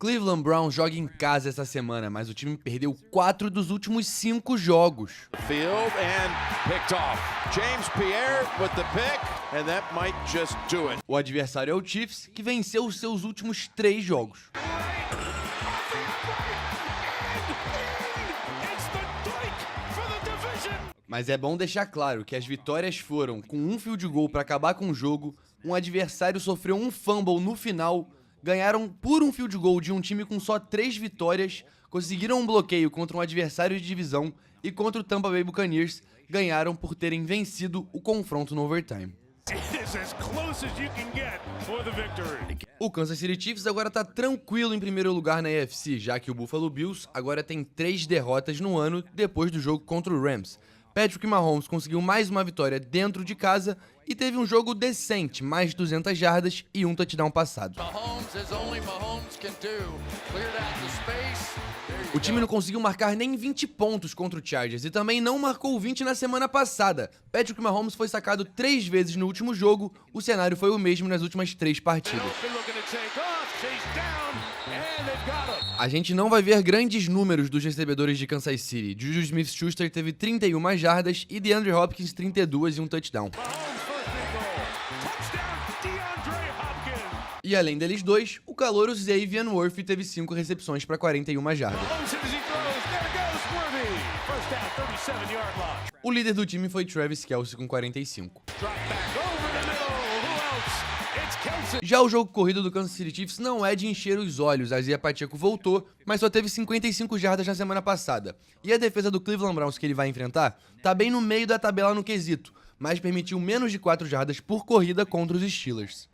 Cleveland Browns joga em casa essa semana, mas o time perdeu 4 dos últimos 5 jogos. Field and picked off. James Pierre with the pick, and that might just do it. O adversário é o Chiefs, que venceu os seus últimos 3 jogos. Mas é bom deixar claro que as vitórias foram com um field goal para acabar com o jogo, um adversário sofreu um fumble no final, ganharam por um field goal de um time com só 3 vitórias, conseguiram um bloqueio contra um adversário de divisão e contra o Tampa Bay Buccaneers ganharam por terem vencido o confronto no overtime. O Kansas City Chiefs agora está tranquilo em primeiro lugar na AFC, já que o Buffalo Bills agora tem 3 derrotas no ano depois do jogo contra o Rams. Patrick Mahomes conseguiu mais uma vitória dentro de casa e teve um jogo decente, mais de 200 jardas e um touchdown passado. O time não conseguiu marcar nem 20 pontos contra o Chargers e também não marcou 20 na semana passada. Patrick Mahomes foi sacado 3 vezes no último jogo, o cenário foi o mesmo nas últimas 3 partidas. A gente não vai ver grandes números dos recebedores de Kansas City. Juju Smith-Schuster teve 31 jardas e DeAndre Hopkins 32 e um touchdown. E além deles dois, o calouro Xavier Worthy teve 5 recepções para 41 jardas. O líder do time foi Travis Kelce com 45. Já o jogo corrido do Kansas City Chiefs não é de encher os olhos. Isaiah Pacheco voltou, mas só teve 55 jardas na semana passada. E a defesa do Cleveland Browns que ele vai enfrentar tá bem no meio da tabela no quesito, mas permitiu menos de 4 jardas por corrida contra os Steelers.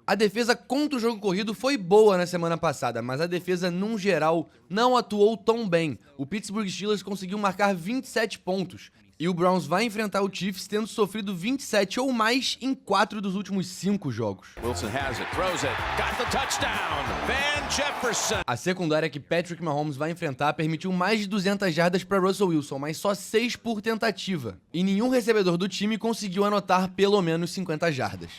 A defesa contra o jogo corrido foi boa na semana passada, mas a defesa, num geral, não atuou tão bem. O Pittsburgh Steelers conseguiu marcar 27 pontos. E o Browns vai enfrentar o Chiefs tendo sofrido 27 ou mais em 4 dos últimos 5 jogos. A secundária que Patrick Mahomes vai enfrentar permitiu mais de 200 jardas para Russell Wilson, mas só 6 por tentativa. E nenhum recebedor do time conseguiu anotar pelo menos 50 jardas.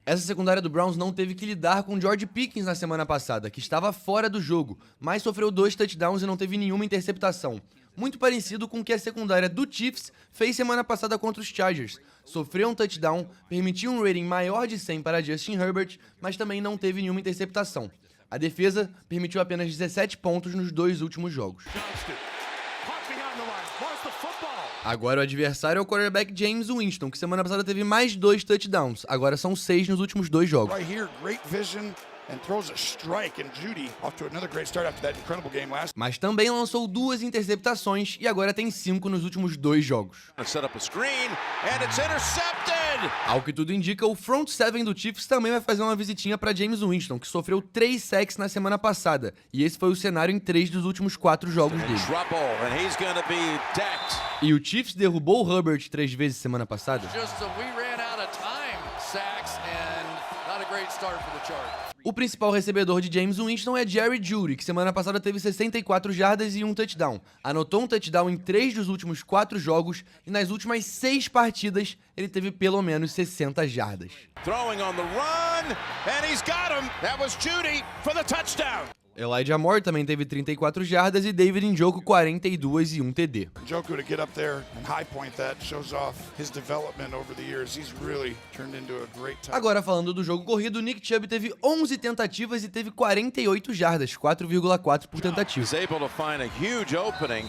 Essa secundária do Browns não teve que lidar com George Pickens na semana passada, que estava fora do jogo, mas sofreu 2 touchdowns e não teve nenhuma interceptação. Muito parecido com o que a secundária do Chiefs fez semana passada contra os Chargers. Sofreu um touchdown, permitiu um rating maior de 100 para Justin Herbert, mas também não teve nenhuma interceptação. A defesa permitiu apenas 17 pontos nos 2 últimos jogos. Agora o adversário é o quarterback James Winston, que semana passada teve mais 2 touchdowns. Agora são 6 nos últimos 2 jogos. Mas também lançou 2 interceptações e agora tem 5 nos últimos 2 jogos. Ao que tudo indica, o front 7 do Chiefs também vai fazer uma visitinha para James Winston, que sofreu 3 sacks na semana passada. E esse foi o cenário em 3 dos últimos 4 jogos dele. E o Chiefs derrubou o Herbert 3 vezes semana passada. O principal recebedor de James Winston é Jerry Jeudy, que semana passada teve 64 jardas e um touchdown. Anotou um touchdown em 3 dos últimos 4 jogos e nas últimas 6 partidas ele teve pelo menos 60 jardas. Elijah Moore também teve 34 jardas e David Njoku 42 e um TD. Agora falando do jogo corrido, Nick Chubb teve 11 tentativas e teve 48 jardas, 4,4 por tentativa.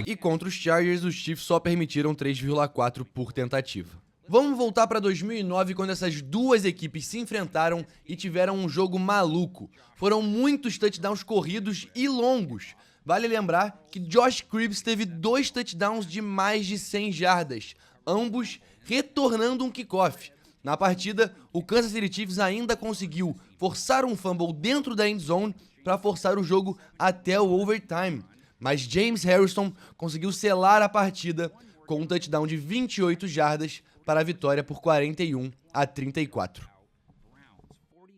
E contra os Chargers, os Chiefs só permitiram 3,4 por tentativa. Vamos voltar para 2009, quando essas duas equipes se enfrentaram e tiveram um jogo maluco. Foram muitos touchdowns corridos e longos. Vale lembrar que Josh Cribbs teve 2 touchdowns de mais de 100 jardas, ambos retornando um kickoff. Na partida, o Kansas City Chiefs ainda conseguiu forçar um fumble dentro da end zone para forçar o jogo até o overtime. Mas James Harrison conseguiu selar a partida com um touchdown de 28 jardas para a vitória por 41 a 34.